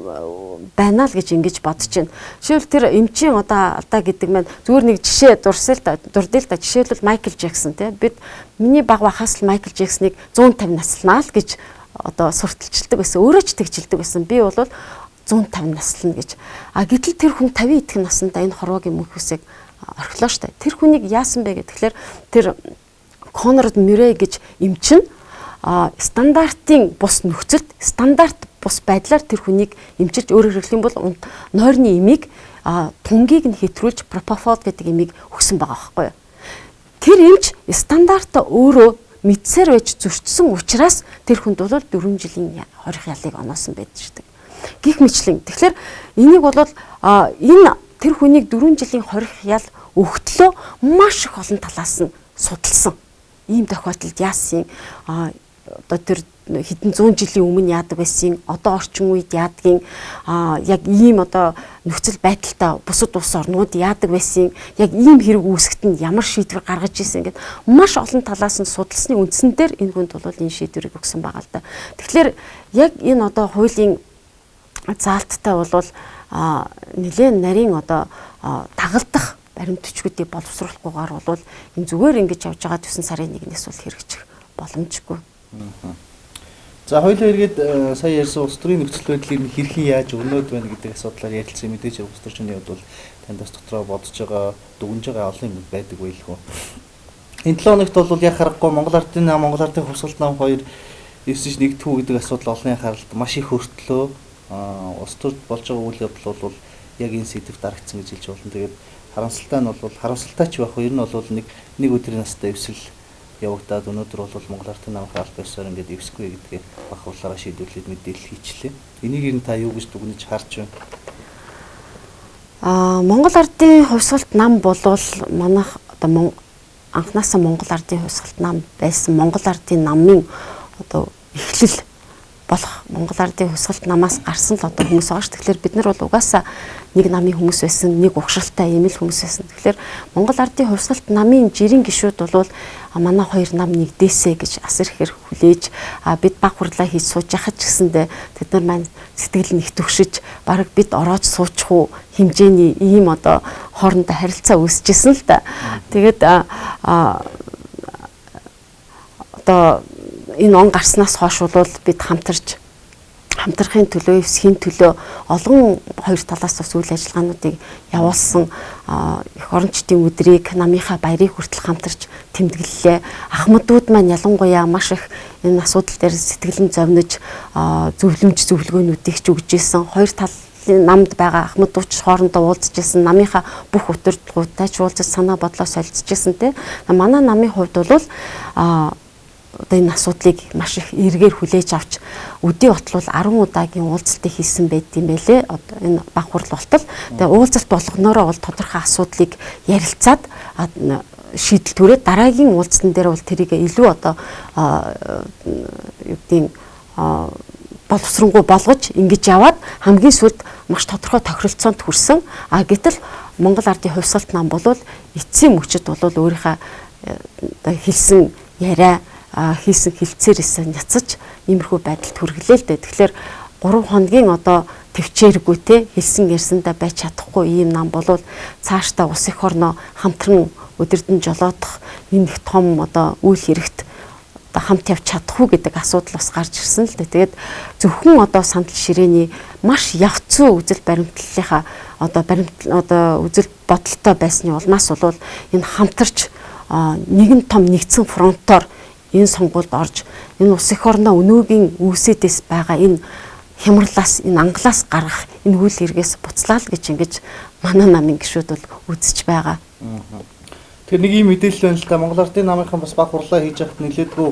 байна л гэж ингэж бодож байна. Жишээл тэр эмчийн одоо алдаа гэдэг маань зүгээр нэг жишээ дурдъя л да. Жишээлбэл Майкл Джексон тий бид миний баг бахаас л Майкл Джексоныг 150 наслнаа л гэж одоо сурталчилдаг байсан. Өөрөө ч тэгжилдэг байсан. Би бол 150 наслна гэж. Гэтэл тэр хүн 50 идэх наснда энэ хорвоогийн мөнхөөсийг орхилоо штэ. Тэр хүнийг яасан бэ гэхээр тэр Конрад Мюррей гэж эмчин стандартын бус нөхцөлд стандарт бус байдлаар тэр хүнийг эмчилж өөрөөр хэлэх юм бол нойрны эмийг тунгийг нь хэтрүүлж пропофол гэдэг эмийг өгсөн байгаа байхгүй юу. Тэр эмч стандартаа өөрөө мэдсээр байж зөрчсөн учраас тэр хүнд бол 4 жилийн хорих ялыг оноосон байдаг шүү дээ. Гэх мэтлэн. Тэгэхээр энийг бол энэ тэр хүнийг 4 жилийн хорих ял өгтлөө маш их олон талаас нь судалсан. Ийм тохиолдолд яасан одоо тэр хэдэн зуун жилийн өмнө яадаг байсан, одоо орчин үед яадгийн яг ийм одоо нөхцөл байдалтай бусад улс орнууд яадаг байсан, яг ийм хэрэг үүсгэхэд нь ямар шийдвэр гаргаж ирсэн гэдэг маш олон талаас нь судалсны үндсэн дээр энэ хүнд бол энэ шийдвэрийг өгсөн байгаа л да. Тэгэхээр яг энэ одоо хуулийн заалттай бол нэлээд нарийн одоо дагалдах баримтчгүүдийг боловсруулахгүйгээр бол энэ зүгээр ингэж явж байгаа 9 сарын 1-ээс бол хэрэгжих боломжгүй. За хоёулаа эргээд сая ярьсан улс төрийн нөхцөл байдлыг хэрхэн яаж өрнөд байна гэдэг асуудлаар ярилцсан мэдээж улс төрчны хувьд бол танд бас дотроо бодож байгаа, дүгнж байгаа олон юм байдаг байлгүй. Энэ 7 хоногт бол яг харахгүй Монгол Ардын нам, Монгол Ардын хувьсгалт нам 2 9-ш нэгдэхүү гэдэг асуудал олонний харалт маш их хөртлөө. Улс төрд болж байгаа үйл явдал бол яг энэ сэдвт дарагдсан гэж хэлж болно. Тэгээд харамсалтай нь бол харамсалтай ч байх. Ер нь бол нэг өдрийн настай эвсэл явагдаад өнөөдөр бол Монгол Ардын намын аль ёсоор ингээд эвсэхгүй гэдгээ бах улаараа шийдвэрлээд мэдээлэл хийчлээ. Энийг ер нь та юу гэж дүгнэж харж байна? Монгол Ардын хувьсгалт нам бол манайх одоо анхнаасаа Монгол Ардын хувьсгалт нам байсан. Монгол Ардын намын одоо эхлэл болох Монгол Ардын хувьсгалт намаас гарсан л одоо хүмүүс байгаа ш. Тэгэхээр бид нар бол угаасаа нэг намын хүмүүс байсан, нэг угшралтай ийм л хүмүүс байсан. Тэгэхээр Монгол Ардын хувьсгалт намын жирийн гишүүд бол манай хоёр нам нэгдээсэ гэж асар ихээр хүлээж бид баг хурлаа хийж сууж яхаж гэсэндээ тэд нар маань сэтгэл нь их төгшөж баг бид ороод суучих уу хэмжээний ийм одоо хоорондоо харилцаа үүсчихсэн л да. Тэгээд одоо энэ он гарснаас хойш бол бид хамтрахын төлөө, эвсхийн төлөө олон хоёр талаас бас үйл ажиллагаануудыг явуулсан. Эх орончдын өдрийг, намынхаа баярыг хүртэл хамтарч тэмдэглэлээ. Ахмадууд маань ялангуяа маш их энэ асуудал дээр сэтгэлэн зовниж, зөвлөгөөнүүдийг ч өгж исэн. Хоёр талын намд байгаа ахмадууч хоорондоо уулзж исэн. Намынхаа бүх өтөрдлгүүдтэй ч уулзаж санаа бодлоо солилцож исэн те. Манай намын хувьд бол одоо энэ асуудлыг маш их эргээр хүлээж авч өдий ботлол 10 удаагийн уулзалтыг хийсэн байт юм байлээ. Одоо энэ баг хурал болтол. Тэгээ уулзалт болгоноороо бол тодорхой асуудлыг ярилцаад шийдэл төрөөд дараагийн уулзсан дээр бол тэрийг илүү одоо юу гэдгийг боловсронгуй болгож ингэж яваад хамгийн сүлд маш тодорхой тохиролцоонд хүрсэн. Гэтэл Монгол Ардын хувьсгалт нам бол эцсийн мөчөд бол өөрийнхөө хэлсэн яриа хийсэн хилцээрээс няцаж иймэрхүү байдалд хүргэлээ л дээ. Тэгэхээр 3 хоногийн одоо төвчээргүй те хэлсэн ярьсандаа байж чадахгүй ийм нам болвол цаашдаа улс эх орноо хамтран өдөрдөн жолоодох энэ их том одоо үйл хэрэгт одоо хамт явж чадахгүй гэдэг асуудал бас гарч ирсэн л дээ. Тэгээд зөвхөн одоо сандал ширээний маш явцсан үзэл баримтлалынхаа одоо үзэл бодолтой байсны улмаас бол энэ хамтарч нэгэн том нэгдсэн фронтоор энэ сонгуульд орж энэ улс эх орноо өнөөгийн үүсэдээс байгаа энэ хямралаас энэ англаас гаргах энэ үйл хэрэгээс буцлаа л гэж ингэж манай намын гишүүд бол үзэж байгаа. Тэгэхээр нэг юм мэдээлэл байна л да. Монгол Ардын намынхан бас баг хурлаа хийж явахад нэлээдгүй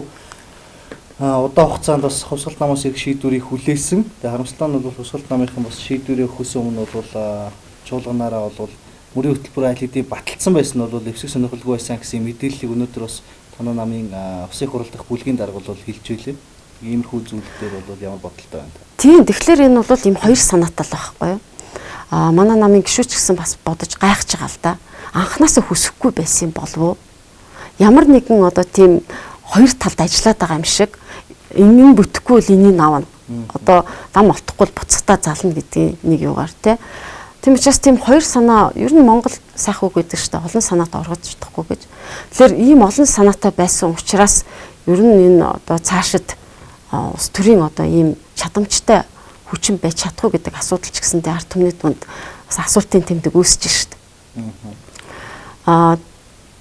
удаан хугацаанд бас хувьсгалт намаас их шийдвэрийг хүлээсэн. Тэгээ харамсалтай нь бол хувьсгалт намынхан бас шийдвэрээ өгөхөөс өмнө бол чуулганаараа бол мөрийн хөтөлбөр айл хэдийн баталсан байсан нь бол эвсэг сонирхолгүй байсан гэсэн мэдээллийг өнөөдөр бас манай намын улсын хурал дахь бүлгийн дарга бол хэлж байлээ. Иймэрхүү зүйлдер бол ямар бодолтой байна? Тийм. Тэгэхээр энэ бол ийм хоёр санаатай л байхгүй юу? Манай намын гишүүч гэсэн бас бодож гайхаж байгаа л да. Анхнаасаа хүсэхгүй байсан болов уу? Ямар нэгэн одоо тийм хоёр талд ажиллаад байгаа юм шиг энэ бүтэхгүй л энийг авна. Одоо лам олдохгүй буцахтаа зална гэдэг нэг юугаар те. Тийм учраас тийм хоёр санаа ер нь Монгол сайх үг гэдэг чинь олон санаат оргож чадахгүй гэж. Тэгэхээр ийм олон санаатай байсан учраас ер нь энэ одоо цаашид улс төрийн одоо ийм чадамжтай хүчин байж чадахгүй гэдэг асуудал ч гэсэндээ ард түмний дунд бас асуултын тэмдэг үүсэж шít.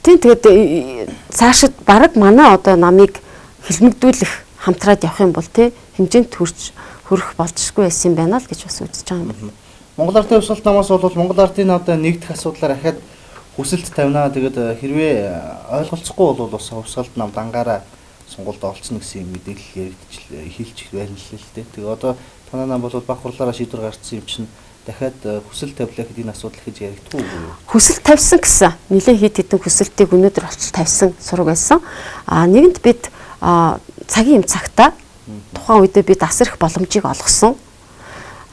Тийм тэгээд цаашид бараг манай одоо намыг хилмигдүүлэх хамтраад явах юм бол те хэмжээнд хүрэх болзошгүй байсан юм байна л гэж бас үзэж байгаа юм. Монгол Ардын хувьсгалт намаас бол Монгол Ардын одоо нэгдэх асуудлаар ахаад хүсэлт тавина. Тэгээд хэрвээ ойлголцохгүй бол бас хувьсгалт нам дангаараа сонгуульд олцсон гэсэн мэдээлэл хэлж байна л л дээ. Тэгээ одоо танай нам бол баг хурлаараа шийдвэр гаргацсан юм чинь дахиад хүсэл тавилаа гэхэд энэ асуудал хийж яригдахгүй юу? Хүсэл тавьсан гэсэн. Нилээн хэд хэдэн хүсэлтийг өнөөдөр олж тавьсан сураг байсан. Нэгэнд бид цагийн юм цагта Тухайн үедээ бид асар их боломжийг олгосон.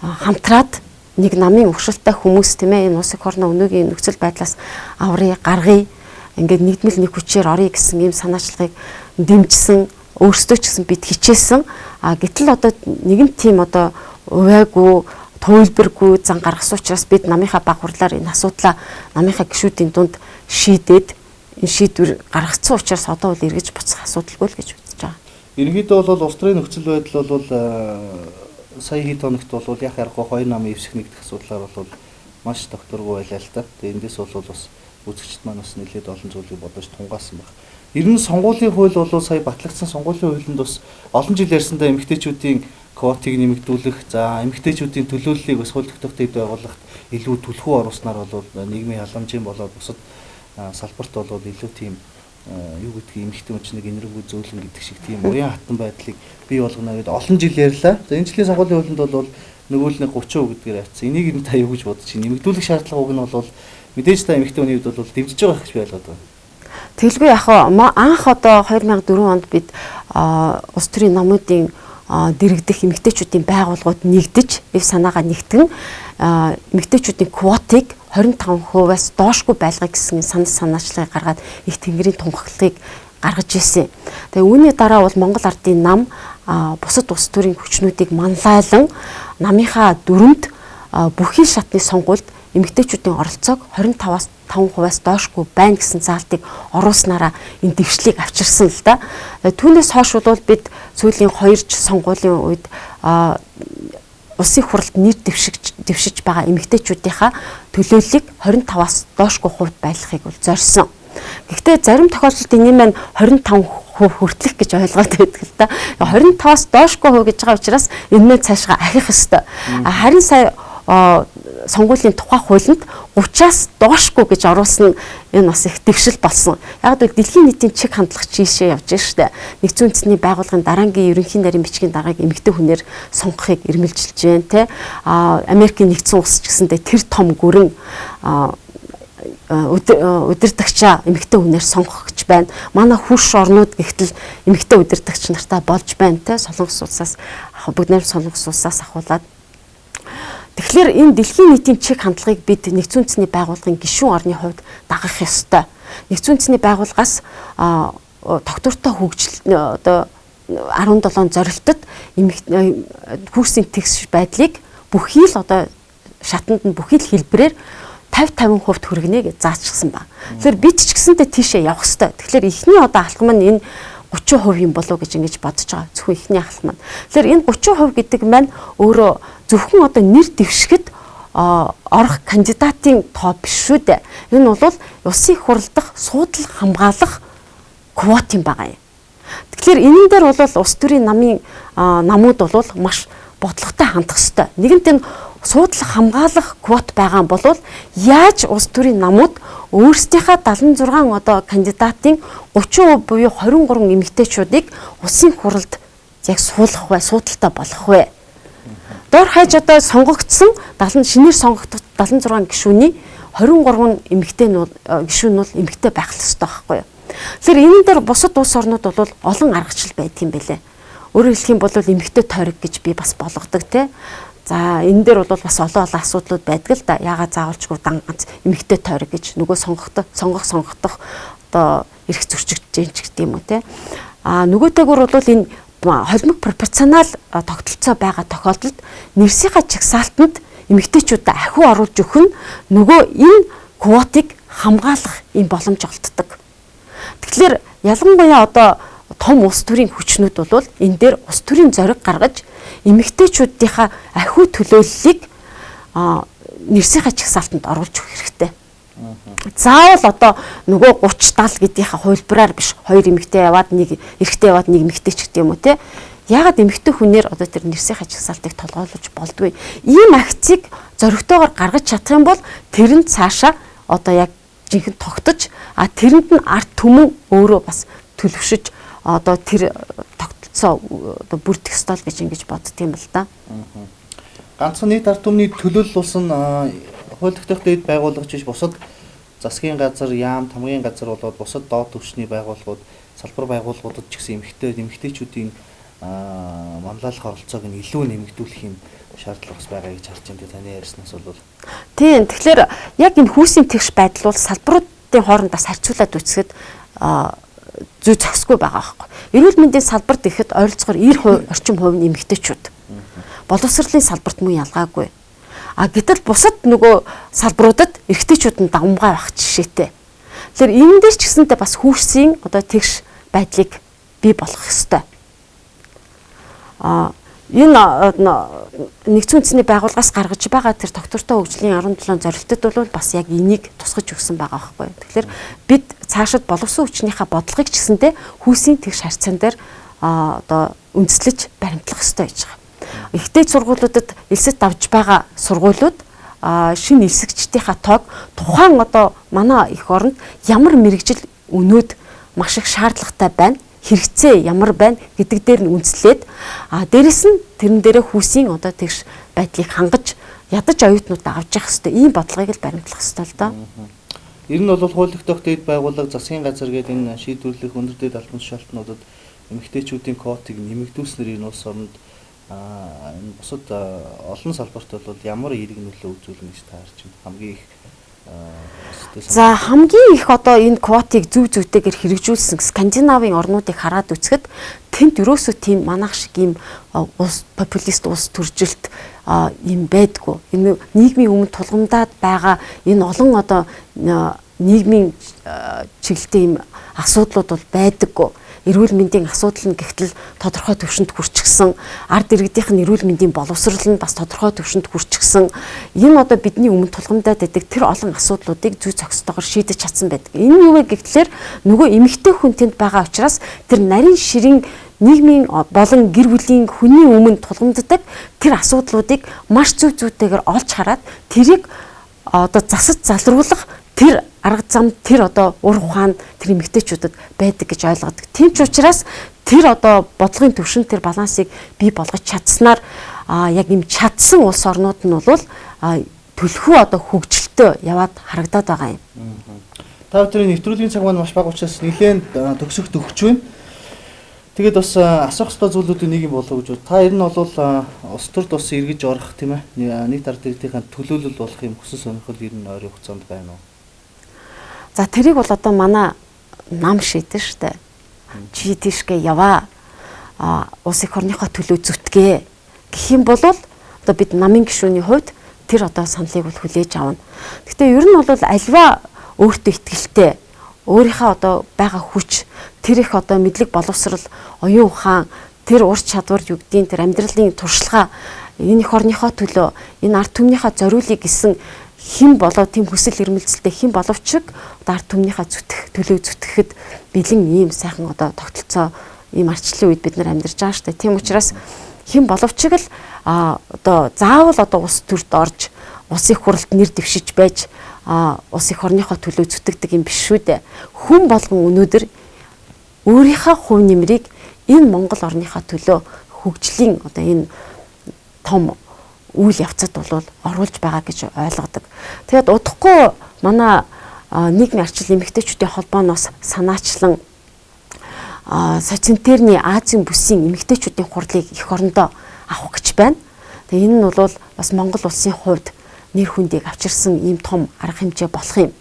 Хамтраад нэг намын угшилтай хүмүүс тийм ээ энэ улсын хорны өнөөгийн нөхцөл байдлаас аврыг гаргая. Ингээд нэгдмэл нэг хүчээр орё гэсэн ийм санаачлагыг дэмжсэн, өөрсдөө ч гэсэн бид хичээсэн. Гэтэл одоо нэгэн тийм одоо увайгүй, туйлбаргүй зан гаргасан учраас бид намынхаа баг хурлаар энэ асуудлаа намынхаа гишүүдийн дунд шийдээд энэ шийдвэр гаргацсан учраас одоо бол эргэж буцах асуудалгүй л гэж үзэж байгаа. Ерөнхийдөө бол улс төрийн нөхцөл байдал бол сая хэд хоногт бол яг харахгүй хоёр намын эвсэх нэгдэх асуудлаар бол маш докторгүй байлаа л та. Тэгээ эндээс бол бас үзэгчд маань бас нэлээд олон зүйлийг бодож тунгаасан баг. Ер нь сонгуулийн хууль бол сая батлагдсан сонгуулийн хуулинд бас олон жил ярьсандаа эмэгтэйчүүдийн квотыг нэмэгдүүлэх, за эмэгтэйчүүдийн төлөөллийг бас хууль тогтоохтой байгууллагт илүү түлхүү оруулснаар бол нийгмийн халамжийн болоод бусад салбарт бол илүү тийм юу гэдгийг эмэгтэй хүн чинь нэг энэргүй зөөлөн гэдэг шиг тийм уян хатан байдлыг бий болгоно гэдээ олон жил ярьлаа. За энэ жилийн сонгуулийн хуулинд бол нөгөө л 30% гэдгээр авчихсан. Энийг нь та юу гэж бодож чинь нэмэгдүүлэх шаардлагыг нь бол мэдээж та эмэгтэй хүний хувьд бол дэмжиж байгаа гэж би ойлгоод байна. Тэгэлгүй яг анх одоо 2004 онд бид улс төрийн намуудын дэрэгдэх эмэгтэйчүүдийн байгууллагууд нэгдэж эв санаагаа нэгтгэн эмэгтэйчүүдийн квотыг 25%-аас доошгүй байлгах гэсэн санаачлагыг гаргаад их тэнгэрийн тунхаглалыг гаргаж ирсэн. Тэгээ үүний дараа бол Монгол Ардын нам бусад улс төрийн хүчнүүдийг манлайлан намынхаа дүрмд бүхий шатны сонгуульд эмэгтэйчүүдийн оролцоог 25%-аас 5%-аас доошгүй байна гэсэн заалтыг оруулснараа энэ дэвшлийг авчирсан л да. Түүнээс хойш бол бид сүүлийн 2 сонгуулийн үед улсын хурлд нэр дэвшиж байгаа эмэгтэйчүүдийнхаа төлөөллийг 25%-аас доошгүй хувьд байлгахыг бол зорьсон. Гэхдээ зарим тохиолдолд энэ маань 25% хүртэлх гэж ойлгоод байдаг л да. 25%-аас доошгүй хувь гэж байгаа учраас энэ цаашгаа ахих ёстой. Харин сая сонгуулийн тухай хуулинд 30-аас доошгүй гэж оруулсан энэ бас их дэвшил болсон. Яг л дэлхийн нийтийн чиг хандлага чийшээ явж штэ. Нэгдсэн үндэсний байгууллагын дараагийн ерөнхий нарийн бичгийн даргаыг эмэгтэй хүнээр сонгохыг эрмэлжилж байна те. Америкийн нэгдсэн улс ч гэсэндээ тэр том гүрэн удирдагчаа эмэгтэй хүнээр сонгох гэж байна. Манай хөрш орнууд гэхдээ эмэгтэй удирдагч нартай болж байна те. Солонгос улсаас бүгд найрамд солонгос улсаас ахуулаад тэгэхээр энэ дэлхийн нийтийн чиг хандлагыг бид нэгдсэн үндэсний байгууллагын гишүүн орны хувьд дагах ёстой. Нэгдсэн үндэсний байгууллагаас тогтвортой хөгжил одоо 17 зорилтод хүйсийн тэгш байдлыг бүхий л одоо шатанд нь бүхий л хэлбэрээр 50% хүргэнэ гэж заачсан ба. Тэгэхээр бид ч гэсэнтэй тийшээ явах ёстой. Тэгэхээр эхний одоо алхам нь энэ 30% юм болов уу гэж ингэж бодож байгаа. Зөвхөн ихний ахлах маань. Тэгэхээр энэ 30% гэдэг маань өөрөө зөвхөн одоо нэр дэвшгэд орох кандидатын тоо биш шүү дээ. Энэ бол улсын хурлдах суудлах хамгаалах квот юм байгаа юм. Тэгэхээр энэн дээр бол улс төрийн намууд бол маш бодлоготой хандах ёстой. Нэгэнт энэ суудлах хамгаалах квот байгаа юм бол яаж улс төрийн намууд өөрсдийнхээ 76 одоо кандидатын 30% буюу 23 эмэгтэйчүүдийг улсын хуралд яг суулгах бай, суудалтай болгох вэ? Дор хаяж одоо сонгогдсон шинээр сонгогдох 76 гишүүний 23 гишүүн бол эмэгтэй байх ёстой байхгүй юу? Тэгэхээр энэ дээр бусад улс орнууд бол олон аргачлал байдаг юм байлээ. Өөрөөр хэлэх юм бол эмэгтэй тойрог гэж би бас болгодог те. За энэ дээр бол бас олон асуудлууд байдаг л да. Яагаад заавалчгүй ганц эмэгтэй тойрог гэж нөгөө сонгох одоо эрх зөрчигдөж ч гэдэм үү те. Нөгөөтэйгөр бол энэ холимог пропорционал тогтолцоо байгаа тохиолдолд нэрсийнхаа чагсаалтанд эмэгтэйчүүдэд ахиу оруулж өгөх нь нөгөө энэ квотыг хамгаалах юм боломж олддог. Тэгэхээр ялангуяа одоо том улс төрийн хүчнүүд бол энэ дээр улс төрийн зориг гаргаж эмэгтэйчүүдийнхаа ахиу төлөөллийг нэрсийнхаа чагсаалтанд оруулж өгөх хэрэгтэй. Заавал одоо нөгөө 30 70 гэдгийнхаа хувилбараар биш 2 эмэгтэй яваад 1 эрэгтэй яваад 1 эмэгтэй ч гэдэг юм уу те. Яагаад эмэгтэй хүнээр одоо тэр нэрсийнхаа чагсаалтыг толгойлуулж болдгүй. Ийм акцийг зоригтойгоор гаргаж чадах юм бол тэр нь цаашаа одоо яг жинхэнэ тогтож тэрэнд нь арт түмэн өөрөө бас төлөвшөж одоо тэр тогтолцоо одоо бүрдэх ёстой л гэж ингэж боддtiin л да. Ганцхан нийт арт түмний төлөөлөл болсон хууль тогтоохтой байгууллагч биш бусад засгийн газар, яам, тамгын газар болоод бусад доод түвшний байгууллагууд, салбар байгууллагуудад ч гэсэн эмэгтэйчүүдийн манлайлах оролцоог нь илүү нэмэгдүүлэх юм шаардлага бас байгаа гэж харж байна. Таны ярьснаас бол. Тийм. Тэгэхээр яг энэ хүүсийн тэгш байдал бол салбаруудын хооронд бас харьцуулаад үзэхэд зүй зохисгүй байгаа байхгүй. Эрүүл мэндийн салбарт ихэд ойролцоогоор 90% орчим хувь нь эмэгтэйчүүд. Боловсролын салбарт мөн ялгаагүй. Гэтэл бусад нөгөө салбаруудад эрэгтэйчүүд нь давмгай байх жишээтэй. Тэгэхээр энэ дээр ч гэсэнтэй бас хүүсийн одоо тэгш байдлыг бий болгох ёстой. Энэ нэгдсэн үндэсний байгууллагаас гаргаж байгаа тэр доктортой хөгжлийн 17 зорилтод бол бас яг энийг тусгаж өгсөн байгаа байхгүй. Тэгэхээр бид цаашид боловсон хүчнийхээ бодлогыг ч гэсэндээ хүүсийн тэгш харьцаан дээр одоо үндэслэж баримтлах ёстой гэж байгаа. Ихтэй сургуулиудад элсэт авж байгаа сургуулиуд шинэ элсэгчдийнхаа тоог тухайн одоо манай эх оронд ямар мэрэгжил өнөөд маш их шаардлагатай байна, хэрэгцээ ямар байна гэдэг дээр нь үндэслээд дээрэс нь тэрэн дээрээ хүүсийн одоо тэгш байдлыг хангаж ядаж оюутнуудаа авч явах хэрэгтэй. Ийм бодлогыг л баримтлах хэрэгтэй л доо. Ер нь бол хууль тогтоох дэд байгууллага засгийн газар гэдэг энэ шийдвэрлэх өндөр дэд албан тушаалтнуудад эмэгтэйчүүдийн квотыг нэмэгдүүлснээр энэ улс оронд энэ бусад олон салбарт бол ямар эерэг нөлөө үзүүлнэ гэж таарч байна. Хамгийн их За хамгийн их одоо энэ квотыг зөв зөвтэйгээр хэрэгжүүлсэн Скандинавын орнуудыг хараад үзэхэд тэнд ерөөсөө тийм манайх шиг ийм улс популист улс төржилт юм байдгүй. Энэ нийгмийн өмнө тулгамдаад байгаа энэ олон одоо нийгмийн чиглэлтэй ийм асуудлууд бол байдаггүй. Эрүүл мэндийн асуудал нь гэхтэл тодорхой түвшинд хүрчихсэн, ард иргэдийнх нь эрүүл мэндийн боловсрол нь бас тодорхой түвшинд хүрчихсэн. Энэ одоо бидний өмнө тулгамдаад байдаг тэр олон асуудлуудыг зүй зохистойгоор шийдэж чадсан байдаг. Энэ юу вэ гэхлээр нөгөө эмэгтэй хүн тэнд байгаа учраас тэр нарийн ширийн нийгмийн болон гэр бүлийн хүний өмнө тулгамддаг тэр асуудлуудыг маш зүй зүйтэйгээр олж хараад тэрийг одоо засаж залруулах тэр арга зам тэр одоо ур ухаан тэр эмэгтэйчүүдэд байдаг гэж ойлгодог. Тийм ч учраас тэр одоо бодлогын төвшин тэр балансыг бий болгож чадсанаар яг юм чадсан улс орнууд нь бол төлхөө одоо хөгжилтөө яваад харагдаад байгаа юм. Та бүхэн нэвтрүүлгийн цаг маань маш бага учраас нэлээд төгсөх төгсөж байна. Тэгээд бас асуух ёстой зүйлүүдийн нэг юм болов гэж. Та ер нь бол улс төрд бас эргэж орох тийм ээ. Нийт ард иргэдийн төлөөлөл болох юм хүсэл сонирхол ер нь ойрын хугацаанд байна уу? За тэрийг бол одоо манай нам шийдэн штэ. Чи тийшгээ яваа. Улс их орныхоо төлөө зүтгээ гэх юм бол одоо бид намын гишүүний хувьд тэр одоо саналыг бол хүлээж авна. Гэхдээ ер нь бол альва өөртөө ихтгэлтэй өөрийнхөө одоо байгаа хүч тэр их одоо мэдлэг боловсрал оюун ухаан тэр ур чадвар юу гэдгийг тэр амьдралын туршлага энэ эх орныхоо төлөө энэ ард түмнийхээ зориулыг гисэн хэн болоо тийм хүсэл эрмэлзэлтэй хэн боловч ард түмнийхээ төлөө зүтгэхэд бэлэн ийм сайхан одоо тогтолцоо ийм арчлалын үед бид нар амьдарч байгаа шүү дээ. Тийм учраас хэн боловч л одоо заавал одоо улс төрд орж улсын хурлд нэр дэвшиж байж улс их орныхоо төлөө зүтгэдэг юм биш шүү дээ. Хүн болгон өнөөдөр өөрийнхөө хувь нэмрийг энэ Монгол орныхоо төлөө хөгжлийн одоо энэ том үйл явцад бол оруулж байгаа гэж ойлгодог. Тэгээд удахгүй манай нийгмийн арчил эмэгтэйчүүдийн холбооноос санаачлан социентерний Азийн бүсийн эмэгтэйчүүдийн хурлыг эх орондоо авах гэж байна. Тэгээд энэ нь бол бас Монгол улсын хувьд нэр хүндийг авчирсан ийм том арга хэмжээ болох юм.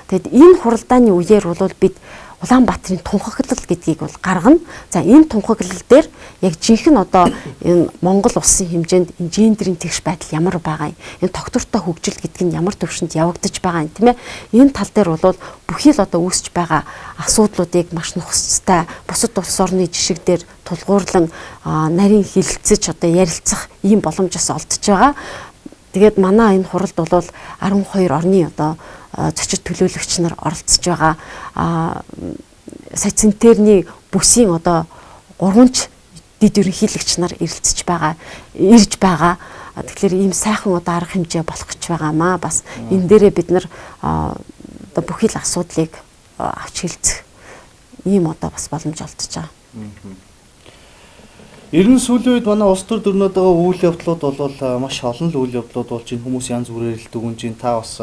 Тэгэд энэ хуралдааны үеэр бол бид Улаанбаатарын тунхаглал гэдгийг бол гаргана. За энэ тунхаглал дээр яг жинхэнэ одоо энэ Монгол улсын хэмжээнд энэ гендерийн тэгш байдал ямар байгаа юм. Энэ тогтвортой хөгжил гэдэг нь ямар төвшөнд явагдаж байгаа юм тийм ээ. Энэ тал дээр бол бүхий л одоо үүсэж байгаа асуудлуудыг маш нухацтай бусад улс орны жишг дээр тулгуурлан нарийн хилцэж одоо ярилцах ийм боломжос олдож байгаа. Тэгээд манай энэ хуралд бол 12 орны одоо зочид төлөөлөгч нар оролцож байгаа. Социентерний бүсийн одоо 3 дэд ерөнхийлөгч нар ирж байгаа. Тэгэхээр ийм сайхан одоо арга хэмжээ болох гэж байгаамаа. Бас энэ дээрээ бид нар одоо бүхий л асуудлыг авч хэлцэх ийм одоо бас боломж олдож байгаа. Ер нь сүүлийн үед манай улс төр дөрнөд байгаа үйл явдлууд бол маш олон л үйл явдлууд болж байна. Хүмүүс янз бүрээр л дүгнж байна. Та бас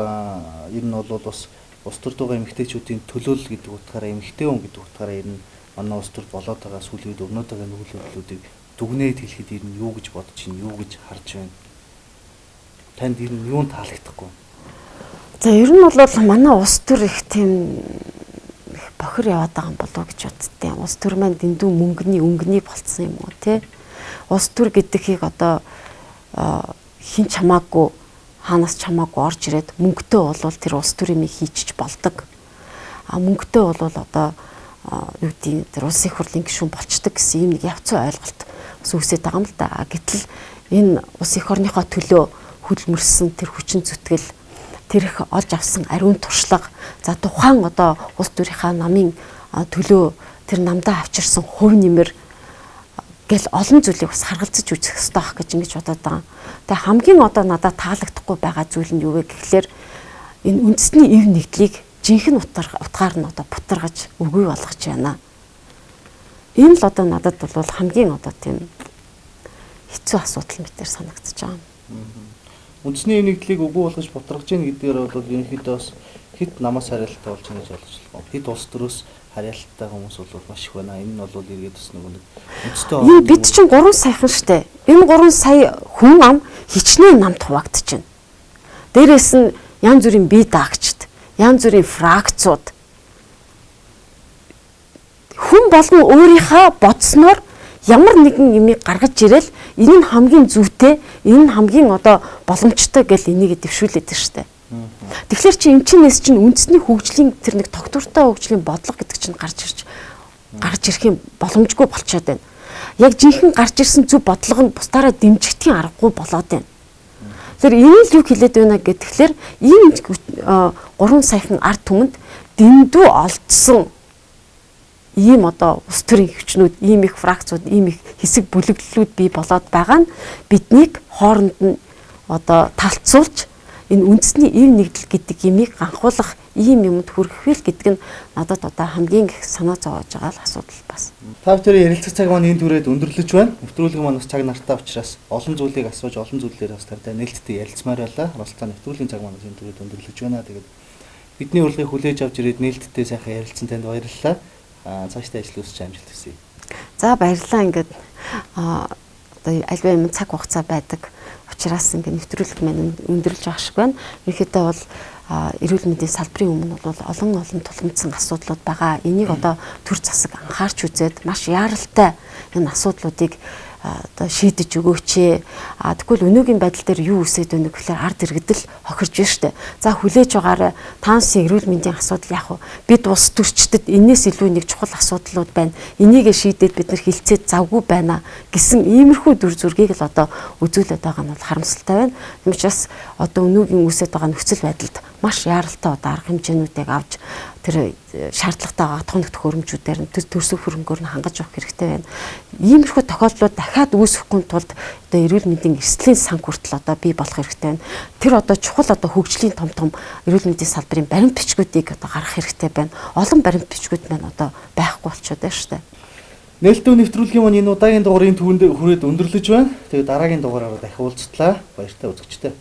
ер нь бол бас улс төрд байгаа эмэгтэйчүүдийн төлөөлөл гэдэг утгаараа эмэгтэй хүн гэдэг утгаараа ер нь манай улс төрд болоод байгаа сүүлийн үед өрнөд байгаа үйл явдлуудыг дүгнээд хэлэхэд ер нь юу гэж бодож байна, юу гэж харж байна? Танд ер нь юунд таалагдахгүй? За ер нь бол манай улс төр их тийм бохир яваад байгаа юм болов гэж боддیں۔ Улс төр маань дэндүү өнгөний болцсон юм уу тий? Улс төр гэдгийг одоо хин чамаагүй хаанаас чамаагүй орж ирээд мөнгөтэй болвол тэр улс төрийн хийчих болдог. Мөнгөтэй болвол одоо юу гэдэг тэр улсын их хурлын гишүүн болчдөг гэсэн юм нэг явцсан ойлголт үүсээд байгаа юм л да. Гэтэл энэ улс их орныхоо төлөө хөдөлмөрсөн тэр хүчин зүтгэл тэр их олж авсан ариун туршлага за тухайн одоо улс төрийнхаа намын төлөө тэр намдаа авчирсан хувь нэмэр гэл олон зүйлийг бас харгалзаж үзэх хэрэгтэй байх гэж ингэж бодоод байгаа. Тэгээ хамгийн одоо надад таалагдахгүй байгаа зүйл нь юу вэ гэхлээр энэ үндэсний эв нэгдлийг жинхэнэ утгаар нь одоо бутаргаж үгүй болгож байна. Энэ л одоо надад бол хамгийн одоо тийм хэцүү асуудал мэтэр санагдаж байгаа. Үндэсний эв нэгдлийг үгүй болгож бутаргаж гин гэдгээр бол ерөнхийдөө бас хэд намаас харилцаа болж байгаа гэж ойлгож байна. Хэд улс төрөөс харьяалттай хүмүүс бол маш их байна. Энэ нь бол эргээд бас нэг үндэстэй бид чинь 3 саяхан штэ. Энэ 3 сая хүн ам хичнээн намд хуваагдаж байна. Дээрээс нь янз бүрийн бие даагчд, янз бүрийн фракцууд хүн болгон өөрийнхөө бодсноор ямар нэгэн юмыг гаргаж ирэл энэ нь хамгийн зүйтэй, энэ нь хамгийн одоо боломжтой гэж энийг дэвшүүлээд байна штэ. Тэгэхээр чи энэ чинээс чинь үндэсний хөгжлийн тэр нэг тогтвортой хөгжлийн бодлого гэдэг чинь гарч ирэх юм боломжгүй болчиход байна. Яг жинхэнэ гарч ирсэн зөв бодлого нь бусдаараа дэмжигдхийн аргагүй болоод байна. Тэгэхээр энэ л юу хэлээд байна гэхэлэр энэ 3 саяхан ард түмэнд дэндүү олдсон ийм одоо улс төрийн хүчнүүд, ийм их фракцууд, ийм их хэсэг бүлэглэлүүд бий болоод байгаа нь биднийг хооронд нь одоо талцуулж энэ үндэсний эв нэгдэл гэдэг юмыг анхуулах ийм юмд хүрэх вэ гэдэг нь надад одоо хамгийн их санаа зовоож байгаа л асуудал бас. Та бүхэн ярилцах цаг маань энэ түрээд өндөрлөж байна. Нэвтрүүлэг маань бас цаг нартай учраас олон зүйлийг асууж олон зүйлээр бас тартай нээлттэй ярилцмаар байлаа. Оролцоо нэвтрүүлгийн цаг маань энэ түрээд өндөрлөж байна. Тэгээд бидний урилгыг хүлээж авч ирээд нээлттэй сайхан ярилцсан танд баярлалаа. Цаашдаа ажил үсч амжилт хүсье. За баярлалаа. Ингээд одоо альва юм цаг хугацаа байдаг. Учраас ингээд нэвтрүүлэг маань өндөрлж байгаа шиг байна. Ерөнхийдөө бол эрүүл мэндийн салбарын өмнө бол олон тулгымдсан асуудлууд байгаа. Энийг одоо төр засаг анхаарч үзээд маш яаралтай энэ асуудлуудыг одоо шийдэж өгөөч. Тэгвэл өнөөгийн байдал дээр юу үсээд байна гэхээр ард иргэдэл хохирж байна штэ. За хүлээж байгаарай. Таансын эрүүл мэндийн асуудал яах вэ? Бид улс төрчдөд энэс илүү нэг чухал асуудлууд байна. Энийг шийдээд бид нар хилцээд завгүй байна гэсэн иймэрхүү дүр зургийг л одоо үзүүлээд байгаа нь бол харамсалтай байна. Тийм учраас одоо өнөөгийн үсээд байгаа нөхцөл байдалд маш яаралтай одоо арга хэмжээнүүдийг авч тэр шаардлагатай байгаа тоног төхөөрөмжүүдээр нь төрсөх хөрөнгөөр нь хангаж явах хэрэгтэй байна. Иймэрхүү тохиолдлууд дахиад үүсэхгүй тулд одоо эрүүл мэндийн эрсдлийн санг хүртэл одоо бий болох хэрэгтэй байна. Тэр одоо чухал одоо хөгжлийн том эрүүл мэндийн салбарын баримт бичгүүдийг одоо гаргах хэрэгтэй байна. Олон баримт бичгүүд маань одоо байхгүй болчиход байна шүү дээ. Нээлттэй нэвтрүүлгийн маань энэ удаагийн дугаарыг түрүүнд хүрээд өндөрлөж байна. Тэгээд дараагийн дугаараараа дахин уулзтлаа. Баяртай үзэгчтэй.